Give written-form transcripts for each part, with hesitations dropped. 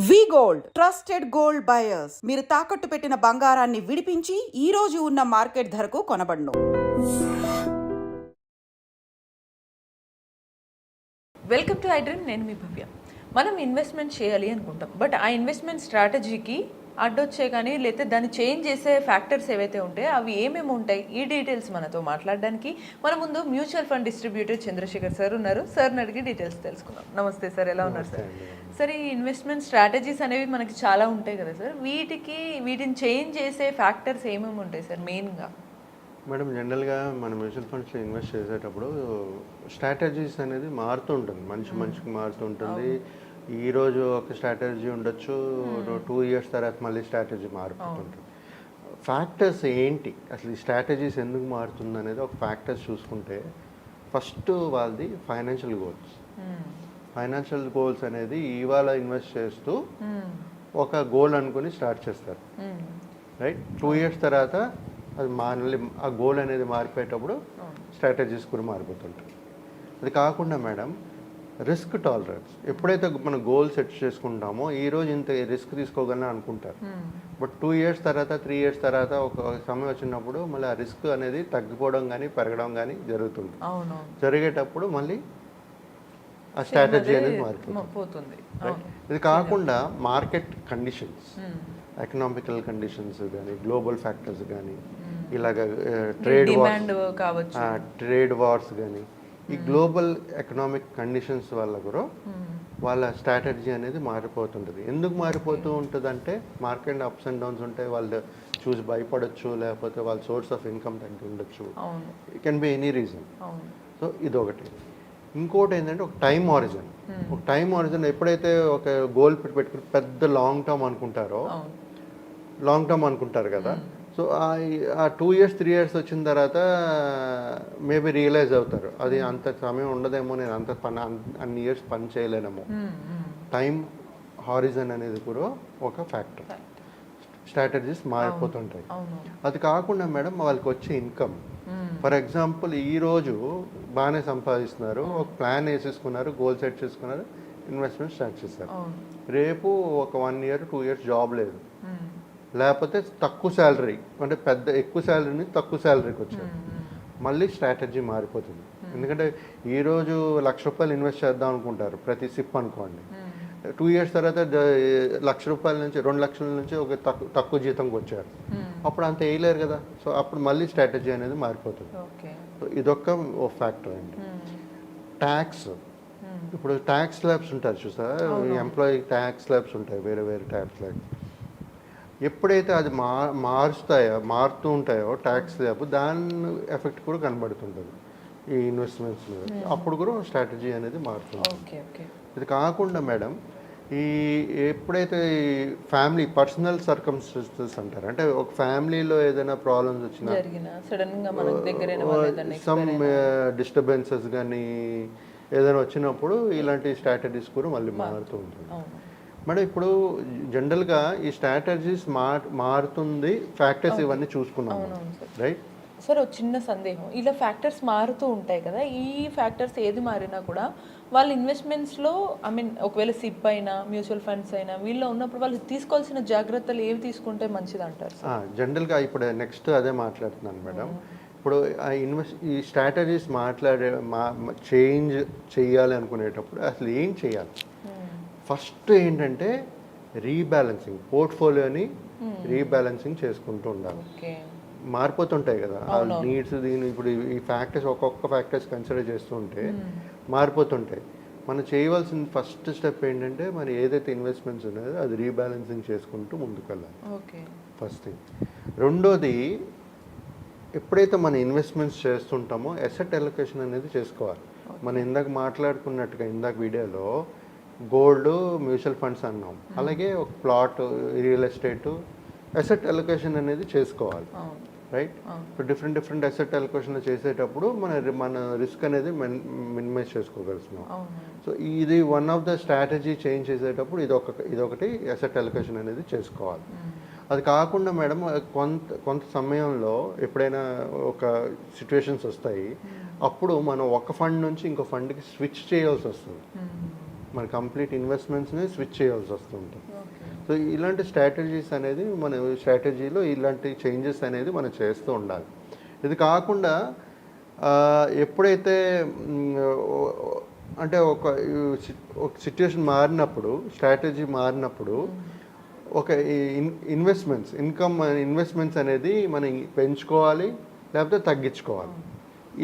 వి gold trusted gold buyers మీరు తాకట్టు పెట్టిన బంగారాన్ని విడిపించి ఈ రోజు ఉన్న మార్కెట్ ధరకు కొనబడును. Welcome to iDream. నేను మీ భవ్య. మనం ఇన్వెస్ట్మెంట్ చేయాలి అనుకుంటాం, బట్ ఆ ఇన్వెస్ట్మెంట్ స్ట్రాటజీకి అడ్డొచ్చే కానీ లేకపోతే దాన్ని చేంజ్ చేసే ఫ్యాక్టర్స్ ఏవైతే ఉంటాయో అవి ఏమేమి ఉంటాయి, ఈ డీటెయిల్స్ మనతో మాట్లాడడానికి మన ముందు mutual fund distributor Chandrashekar sir ఉన్నారు. సార్ని అడిగి డీటెయిల్స్ తెలుసుకుందాం. నమస్తే సార్, ఎలా ఉన్నారు సార్? సార్, ఈ ఇన్వెస్ట్మెంట్ స్ట్రాటజీస్ అనేవి మనకి చాలా ఉంటాయి కదా సార్, వీటిని చేంజ్ చేసే ఫ్యాక్టర్స్ ఏమేమి ఉంటాయి సార్ మెయిన్గా? మేడం, జనరల్గా మన మ్యూచువల్ ఫండ్స్లో ఇన్వెస్ట్ చేసేటప్పుడు స్ట్రాటజీస్ అనేది మారుతూ ఉంటుంది, మనిషికి మారుతూ ఉంటుంది. ఈరోజు ఒక స్ట్రాటజీ ఉండొచ్చు, 2 ఇయర్స్ తర్వాత మళ్ళీ స్ట్రాటజీ మారిపోతుంటుంది. ఫ్యాక్టర్స్ ఏంటి, అసలు ఈ స్ట్రాటజీస్ ఎందుకు మారుతుంది అనేది ఒక ఫ్యాక్టర్స్ చూసుకుంటే, ఫస్ట్ వాళ్ళది ఫైనాన్షియల్ గోల్స్ అనేది ఇవాళ ఇన్వెస్ట్ చేస్తూ ఒక గోల్ అనుకుని స్టార్ట్ చేస్తారు, రైట్? 2 ఇయర్స్ తర్వాత అది మళ్ళీ ఆ గోల్ అనేది మారిపోయేటప్పుడు స్ట్రాటజీస్ కూడా మారిపోతుంటాయి. అది కాకుండా మేడం, రిస్క్ టాలరెన్స్. ఎప్పుడైతే మనం గోల్ సెట్ చేసుకుంటామో ఈరోజు ఇంత రిస్క్ తీసుకోగలను అనుకుంటారు, బట్ 2 ఇయర్స్ తర్వాత 3 ఇయర్స్ తర్వాత ఒక సమయం వచ్చినప్పుడు మళ్ళీ ఆ రిస్క్ అనేది తగ్గిపోవడం కానీ పెరగడం కానీ జరుగుతుంది. జరిగేటప్పుడు మళ్ళీ ఆ స్ట్రాటజీ అనేది మారిపోతుంది. ఇది కాకుండా మార్కెట్ కండిషన్స్, ఎకనామికల్ కండిషన్స్ కానీ, గ్లోబల్ ఫ్యాక్టర్స్ కానీ, ఇలాగ ట్రేడ్ వార్స్ కానీ, ఈ గ్లోబల్ ఎకనామిక్ కండిషన్స్ వల్ల కూడా వాళ్ళ స్ట్రాటజీ అనేది మారిపోతుంటుంది. ఎందుకు మారిపోతూ ఉంటుంది అంటే, మార్కెట్ అప్స్ అండ్ డౌన్స్ ఉంటాయి, వాళ్ళు చూసి భయపడచ్చు, లేకపోతే వాళ్ళ సోర్స్ ఆఫ్ ఇన్కమ్ తగ్గి ఉండొచ్చు, it can be any reason. So ఇదొకటి. ఇంకోటి ఏంటంటే ఒక టైం ఆరిజన్. ఎప్పుడైతే ఒక గోల్ పెట్టుకుని పెద్ద లాంగ్ టర్మ్ అనుకుంటారు కదా, సో ఆ 2 ఇయర్స్ 3 ఇయర్స్ వచ్చిన తర్వాత మేబీ రియలైజ్ అవుతారు, అది అంత సమయం ఉండదేమో, నేను అన్ని ఇయర్స్ పని చేయలేనేమో. టైం హారిజన్ అనేది కూడా ఒక ఫ్యాక్టర్. స్ట్రాటజీస్ మారిపోతుంటాయి. అది కాకుండా మేడం, వాళ్ళకి వచ్చే ఇన్కమ్, ఫర్ ఎగ్జాంపుల్ ఈరోజు బాగానే సంపాదిస్తున్నారు, ఒక ప్లాన్ వేసేసుకున్నారు, గోల్ సెట్ చేసుకున్నారు, ఇన్వెస్ట్మెంట్ స్టార్ట్ చేశారు. రేపు ఒక 1 ఇయర్ 2 ఇయర్స్ జాబ్ లేదు, లేకపోతే తక్కువ శాలరీ, అంటే ఎక్కువ శాలరీ నుంచి తక్కువ శాలరీకి వచ్చారు, మళ్ళీ స్ట్రాటజీ మారిపోతుంది. ఎందుకంటే ఈరోజు ₹1,00,000 ఇన్వెస్ట్ చేద్దాం అనుకుంటారు ప్రతి సిప్ అనుకోండి, 2 ఇయర్స్ తర్వాత ₹1,00,000 నుంచి 2 లక్షల నుంచి ఒక తక్కువ జీతంకి వచ్చారు, అప్పుడు అంత వేయలేరు కదా, సో అప్పుడు మళ్ళీ స్ట్రాటజీ అనేది మారిపోతుంది. సో ఇదొక ఫ్యాక్టర్ అండి. ట్యాక్స్, ఇప్పుడు ట్యాక్స్ స్లాబ్స్ ఉంటారు చూసారా, ఎంప్లాయీ ట్యాక్స్ స్లాబ్స్ ఉంటాయి, వేరే ట్యాక్స్ స్లాబ్స్. ఎప్పుడైతే అది మారుతూ ఉంటాయో ట్యాక్స్ స్లాబ్, దాని ఎఫెక్ట్ కూడా కనబడుతుంటుంది ఈ ఇన్వెస్ట్మెంట్స్ మీద, అప్పుడు కూడా స్ట్రాటజీ అనేది మారుతుంది. ఇది కాకుండా మేడం, ఎప్పుడైతే ఈ పర్సనల్ సర్కమ్స్టెన్సెస్ అంటారు, అంటే ఒక ఫ్యామిలీలో ఏదైనా ప్రాబ్లమ్స్ వచ్చినా, సమ్ డిస్టర్బెన్సెస్ కానీ ఏదైనా వచ్చినప్పుడు ఇలాంటి స్ట్రాటజీస్ కూడా మళ్ళీ మారుతూ ఉంటుంది. మేడం, ఇప్పుడు జనరల్గా ఈ స్ట్రాటజీస్ మారుతుంది, ఫ్యాక్టర్స్ ఇవన్నీ చూసుకున్నాము, రైట్? సార్, ఒక చిన్న సందేహం, ఇలా ఫ్యాక్టర్స్ మారుతూ ఉంటాయి కదా, ఈ ఫ్యాక్టర్స్ ఏది మారినా కూడా వాళ్ళ ఇన్వెస్ట్మెంట్స్లో, ఒకవేళ సిప్ అయినా మ్యూచువల్ ఫండ్స్ అయినా, వీళ్ళు ఉన్నప్పుడు వాళ్ళు తీసుకోవాల్సిన జాగ్రత్తలు ఏవి తీసుకుంటే మంచిది అంటారు? జనరల్గా ఇప్పుడు నెక్స్ట్ అదే మాట్లాడుతున్నాను మేడం. ఇప్పుడు ఈ స్ట్రాటజీస్ చేంజ్ చేయాలి అనుకునేటప్పుడు అసలు ఏం చేయాలి? ఫస్ట్ ఏంటంటే రీబ్యాలెన్సింగ్, పోర్ట్ఫోలియోని రీబ్యాలెన్సింగ్ చేసుకుంటూ ఉండాలి. మారిపోతుంటాయి కదా నీడ్స్, ఇప్పుడు ఈ ఫ్యాక్టర్స్ ఒక్కొక్క ఫ్యాక్టర్స్ కన్సిడర్ చేస్తూ ఉంటే మారిపోతుంటాయి. మనం చేయవలసిన ఫస్ట్ స్టెప్ ఏంటంటే, మరి ఏదైతే ఇన్వెస్ట్మెంట్స్ ఉన్నాయో అది రీబ్యాలెన్సింగ్ చేసుకుంటూ ముందుకు వెళ్ళాలి, ఫస్ట్ థింగ్. రెండోది, ఎప్పుడైతే మన ఇన్వెస్ట్మెంట్స్ చేస్తుంటామో అసెట్ అలొకేషన్ అనేది చేసుకోవాలి. మనం ఇందాక మాట్లాడుకున్నట్టుగా ఇందాక వీడియోలో గోల్డ్, మ్యూచువల్ ఫండ్స్ అన్నాం, అలాగే ఒక plot, real estate, asset allocation అనేది చేసుకోవాలి, రైట్? ఇప్పుడు డిఫరెంట్ అసెట్ అలొకేషన్ చేసేటప్పుడు మన రిస్క్ అనేది మినిమైజ్ చేసుకోగలుగుతున్నాం. సో ఇది one of the strategy change చేసేటప్పుడు ఇదొకటి అసెట్ అలొకేషన్ అనేది చేసుకోవాలి. అది కాకుండా మేడం, కొంత సమయంలో ఎప్పుడైనా ఒక సిచ్యువేషన్స్ వస్తాయి, అప్పుడు మనం ఒక ఫండ్ నుంచి ఇంకో ఫండ్కి స్విచ్ చేయాల్సి వస్తుంది. మన కంప్లీట్ ఇన్వెస్ట్మెంట్స్ని స్విచ్ చేయాల్సి వస్తుంటుంది. సో ఇలాంటి స్ట్రాటజీస్ అనేది మన స్ట్రాటజీలో ఇలాంటి చేంజెస్ అనేది మనం చేస్తూ ఉండాలి. ఇది కాకుండా ఎప్పుడైతే అంటే ఒక సిచ్యుయేషన్ మారినప్పుడు, స్ట్రాటజీ మారినప్పుడు ఒక ఇన్వెస్ట్మెంట్స్ అనేది మనం పెంచుకోవాలి లేకపోతే తగ్గించుకోవాలి.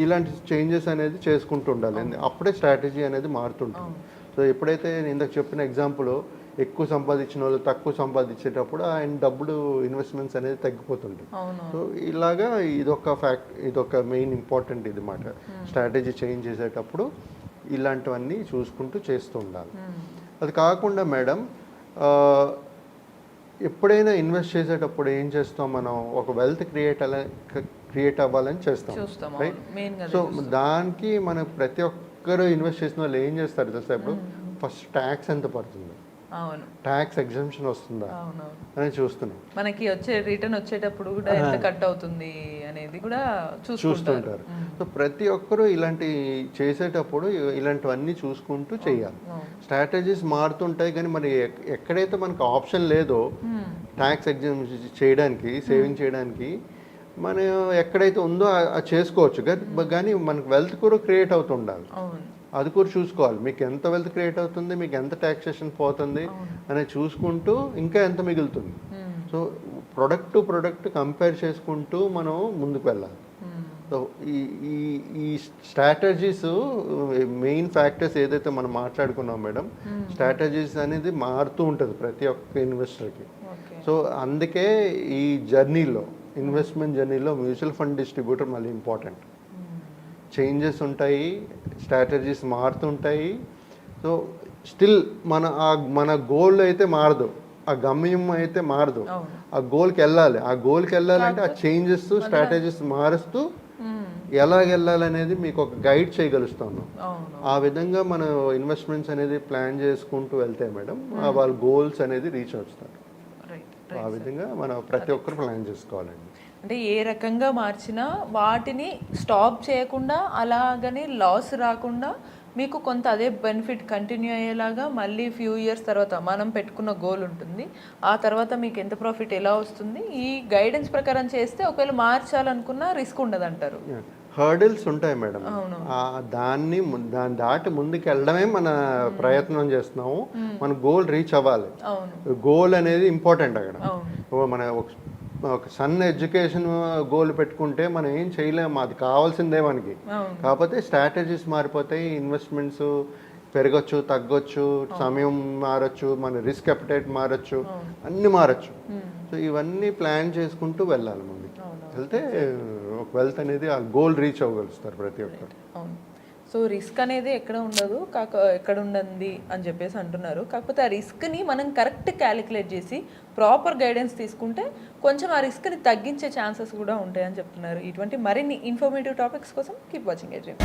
ఇలాంటి చేంజెస్ అనేది చేసుకుంటూ ఉండాలి. అప్పుడే స్ట్రాటజీ అనేది మారుతుంటుంది. సో ఎప్పుడైతే నేను ఇందాక చెప్పిన ఎగ్జాంపుల్ ఎక్కువ సంపాదించిన వాళ్ళు తక్కువ సంపాదించేటప్పుడు ఆయన డబ్బులు ఇన్వెస్ట్మెంట్స్ అనేది తగ్గిపోతుంటాయి. సో ఇలాగా ఇదొక మెయిన్ ఇంపార్టెంట్ ఇది మాట. స్ట్రాటజీ చేంజ్ చేసేటప్పుడు ఇలాంటివన్నీ చూసుకుంటూ చేస్తూ ఉండాలి. అది కాకుండా మేడం ఎప్పుడైనా ఇన్వెస్ట్ చేసేటప్పుడు ఏం చేస్తాం, మనం ఒక వెల్త్ క్రియేట్ అవ్వాలని చేస్తాం, రైట్? సో దానికి మనం ప్రతి ఒక్కరు ఇన్వెస్ట్ చేసిన వాళ్ళు ఏం చేస్తారు తెలుసా? ఇప్పుడు ఫస్ట్ ట్యాక్స్ ఎంత పడుతుంది, ట్యాక్స్ ఎగ్జంప్షన్ వస్తుందా అని చూస్తున్నాం. మనకి వచ్చే రిటర్న్ వచ్చేటప్పుడు కూడా ఎంత కట్ అవుతుంది అనేది కూడా చూస్తుంటారు. సో ప్రతి ఒక్కరూ ఇలాంటి చేసేటప్పుడు ఇలాంటివన్నీ చూసుకుంటూ చేయాలి. స్ట్రాటజీస్ మారుతుంటాయి కానీ మరి ఎక్కడైతే మనకు ఆప్షన్ లేదో ట్యాక్స్ ఎగ్జామ్షన్ చేయడానికి, సేవింగ్ చేయడానికి, మనం ఎక్కడైతే ఉందో అది చేసుకోవచ్చు. కానీ మనకు వెల్త్ కూడా క్రియేట్ అవుతుండాలి. అది కూడా చూసుకోవాలి. మీకు ఎంత వెల్త్ క్రియేట్ అవుతుంది, మీకు ఎంత ట్యాక్సేషన్ పోతుంది అనేది చూసుకుంటూ ఇంకా ఎంత మిగులుతుంది. So product to product compare చేసుకుంటూ మనం ముందుకు వెళ్ళాలి. సో ఈ స్ట్రాటజీస్ మెయిన్ ఫ్యాక్టర్స్ ఏదైతే మనం మాట్లాడుకున్నాం మేడం, స్ట్రాటజీస్ అనేది మారుతూ ఉంటుంది ప్రతి ఒక్క ఇన్వెస్టర్కి. సో అందుకే ఈ జర్నీలో, ఇన్వెస్ట్మెంట్ జర్నీలో మ్యూచువల్ ఫండ్ డిస్ట్రిబ్యూటర్ మళ్ళీ ఇంపార్టెంట్. చేంజెస్ ఉంటాయి, స్ట్రాటజీస్ మారుతుంటాయి. సో స్టిల్ మన గోల్ అయితే మారదు, ఆ గమ్యం అయితే మారదు. ఆ గోల్కి వెళ్ళాలి. ఆ గోల్కి వెళ్ళాలంటే ఆ చేంజెస్, స్ట్రాటజీస్ మారుస్తూ ఎలాగెళ్ళాలనేది మీకు ఒక గైడ్ చేయగలుగుతాను. ఆ విధంగా మన ఇన్వెస్ట్మెంట్స్ అనేది ప్లాన్ చేసుకుంటూ వెళ్తే మేడం వాళ్ళ గోల్స్ అనేది రీచ్ అవుతారు. ఆ విధంగా మనం ప్రతి ఒక్కరు ప్లాన్ చేసుకోవాలండి. అంటే ఏ రకంగా మార్చినా వాటిని స్టాప్ చేయకుండా, అలాగని లాస్ రాకుండా మీకు కొంత అదే బెనిఫిట్ కంటిన్యూ అయ్యేలాగా మళ్ళీ ఫ్యూ ఇయర్స్ తర్వాత మనం పెట్టుకున్న గోల్ ఉంటుంది. ఆ తర్వాత మీకు ఎంత ప్రాఫిట్ ఎలా వస్తుంది, ఈ గైడెన్స్ ప్రకారం చేస్తే ఒకవేళ మార్చాలనుకున్నా రిస్క్ ఉండదు అంటారు. హర్డిల్స్ ఉంటాయి మేడం, దాన్ని దాటి ముందుకు వెళ్ళడమే మన ప్రయత్నం చేస్తున్నాము. మన గోల్ రీచ్ అవ్వాలి. గోల్ అనేది ఇంపార్టెంట్. అక్కడ మన ఒక సన్ ఎడ్యుకేషన్ గోల్ పెట్టుకుంటే మనం ఏం చేయలేము, అది కావాల్సిందే మనకి. కాకపోతే స్ట్రాటజీస్ మారిపోతాయి, ఇన్వెస్ట్మెంట్స్ పెరగచ్చు, తగ్గొచ్చు, సమయం మారచ్చు, మన రిస్క్ అపెటైట్ మారచ్చు, అన్నీ మారచ్చు. సో ఇవన్నీ ప్లాన్ చేసుకుంటూ వెళ్ళాలి. ముందు వెళ్తే ఒక వెల్త్ అనేది ఆ గోల్ రీచ్ అవ్వగలుగుతారు ప్రతి ఒక్కరు. సో రిస్క్ అనేది ఎక్కడ ఉండదు, ఎక్కడ ఉండదు అని చెప్పేసి అంటున్నారు. కాకపోతే ఆ రిస్క్ని మనం కరెక్ట్ క్యాలిక్యులేట్ చేసి ప్రాపర్ గైడెన్స్ తీసుకుంటే కొంచెం ఆ రిస్క్ని తగ్గించే ఛాన్సెస్ కూడా ఉంటాయని చెప్తున్నారు. ఇటువంటి మరిన్ని ఇన్ఫర్మేటివ్ టాపిక్స్ కోసం కీప్ వాచింగ్ ఎడ్రీమ్.